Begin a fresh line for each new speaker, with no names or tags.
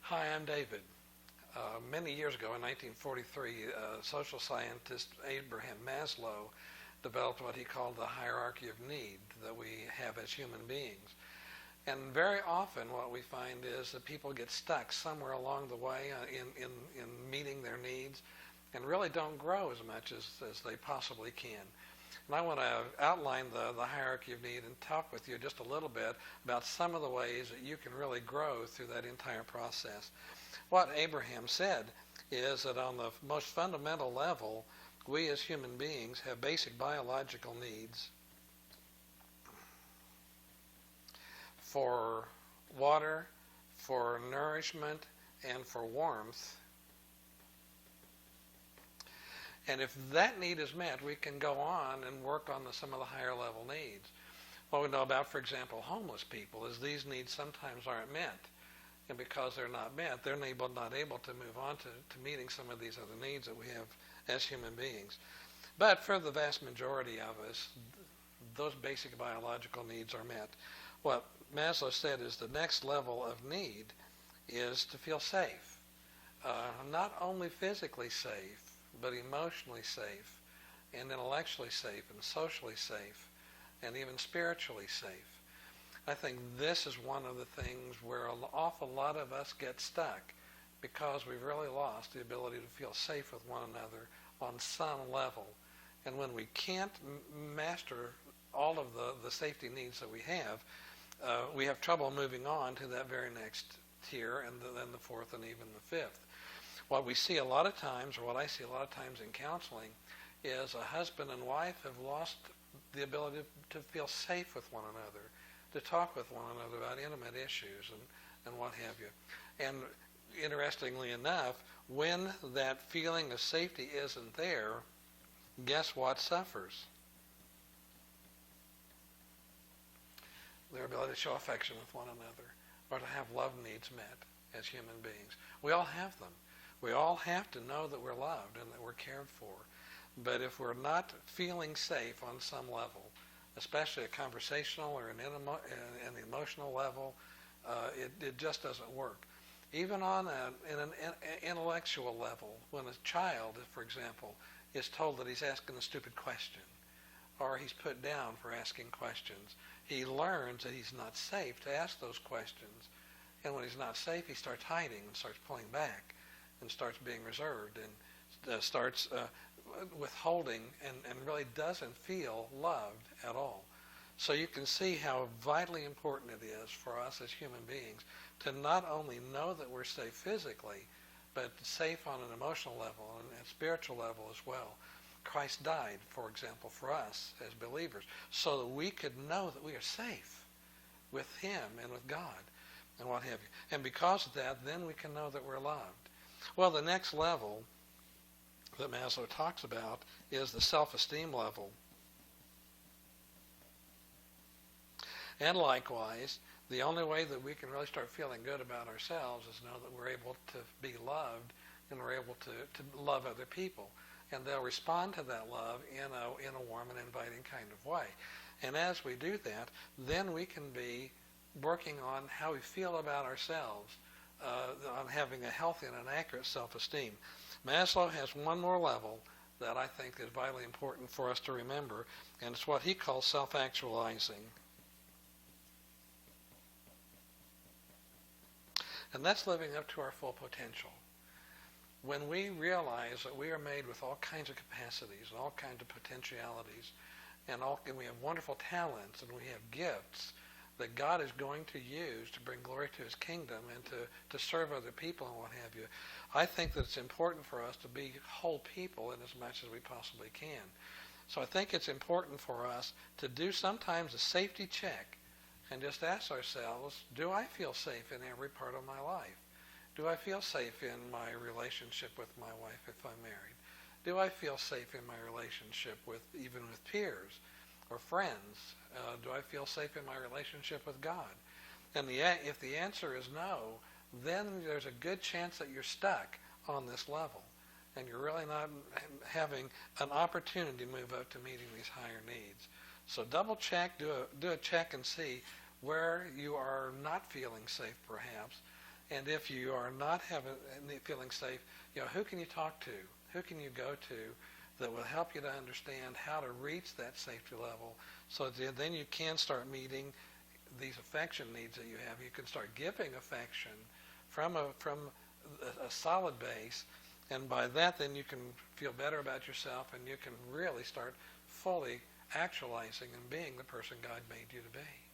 Hi, I'm David. Many years ago, in 1943, social scientist Abraham Maslow developed what he called the hierarchy of need that we have as human beings. And very often what we find is that people get stuck somewhere along the way in meeting their needs and really don't grow as much as they possibly can. And I want to outline the hierarchy of need and talk with you just a little bit about some of the ways that you can really grow through that entire process. What Abraham said is that on the most fundamental level, we as human beings have basic biological needs for water, for nourishment, and for warmth. And if that need is met, we can go on and work on some of the higher level needs. What we know about, for example, homeless people is these needs sometimes aren't met. And because they're not met, they're not able to move on to meeting some of these other needs that we have as human beings. But for the vast majority of us, those basic biological needs are met. What Maslow said is the next level of need is to feel safe. Not only physically safe, but emotionally safe, and intellectually safe, and socially safe, and even spiritually safe. I think this is one of the things where an awful lot of us get stuck because we've really lost the ability to feel safe with one another on some level. And when we can't master all of the safety needs that we have trouble moving on to that very next tier, and then the fourth and even the fifth. What we see a lot of times, or what I see a lot of times in counseling, is a husband and wife have lost the ability to feel safe with one another, to talk with one another about intimate issues and what have you. And interestingly enough, when that feeling of safety isn't there, guess what suffers? Their ability to show affection with one another, or to have love needs met as human beings. We all have them. We all have to know that we're loved and that we're cared for. But if we're not feeling safe on some level, especially a conversational or an emotional level, it just doesn't work. Even on an intellectual level, when a child, for example, is told that he's asking a stupid question, or he's put down for asking questions, he learns that he's not safe to ask those questions. And when he's not safe, he starts hiding and starts pulling back and starts being reserved and starts withholding and really doesn't feel loved at all. So you can see how vitally important it is for us as human beings to not only know that we're safe physically, but safe on an emotional level and a spiritual level as well. Christ died, for example, for us as believers, so that we could know that we are safe with Him and with God and what have you. And because of that, then we can know that we're loved. Well, the next level that Maslow talks about is the self-esteem level. And likewise, the only way that we can really start feeling good about ourselves is know that we're able to be loved and we're able to love other people. And they'll respond to that love in a warm and inviting kind of way. And as we do that, then we can be working on how we feel about ourselves, on having a healthy and an accurate self-esteem. Maslow has one more level that I think is vitally important for us to remember, and it's what he calls self-actualizing. And that's living up to our full potential. When we realize that we are made with all kinds of capacities and all kinds of potentialities, and we have wonderful talents and we have gifts that God is going to use to bring glory to His kingdom and to serve other people and what have you, I think that it's important for us to be whole people in as much as we possibly can. So I think it's important for us to do sometimes a safety check and just ask ourselves, do I feel safe in every part of my life? Do I feel safe in my relationship with my wife if I'm married? Do I feel safe in my relationship even with peers or friends? Do I feel safe in my relationship with God? And if the answer is no, then there's a good chance that you're stuck on this level and you're really not having an opportunity to move up to meeting these higher needs. So double check, do a check and see where you are not feeling safe perhaps, And if you are not feeling safe, who can you talk to? Who can you go to that will help you to understand how to reach that safety level, so that then you can start meeting these affection needs that you have. You can start giving affection from a solid base, and by that then you can feel better about yourself, and you can really start fully actualizing and being the person God made you to be.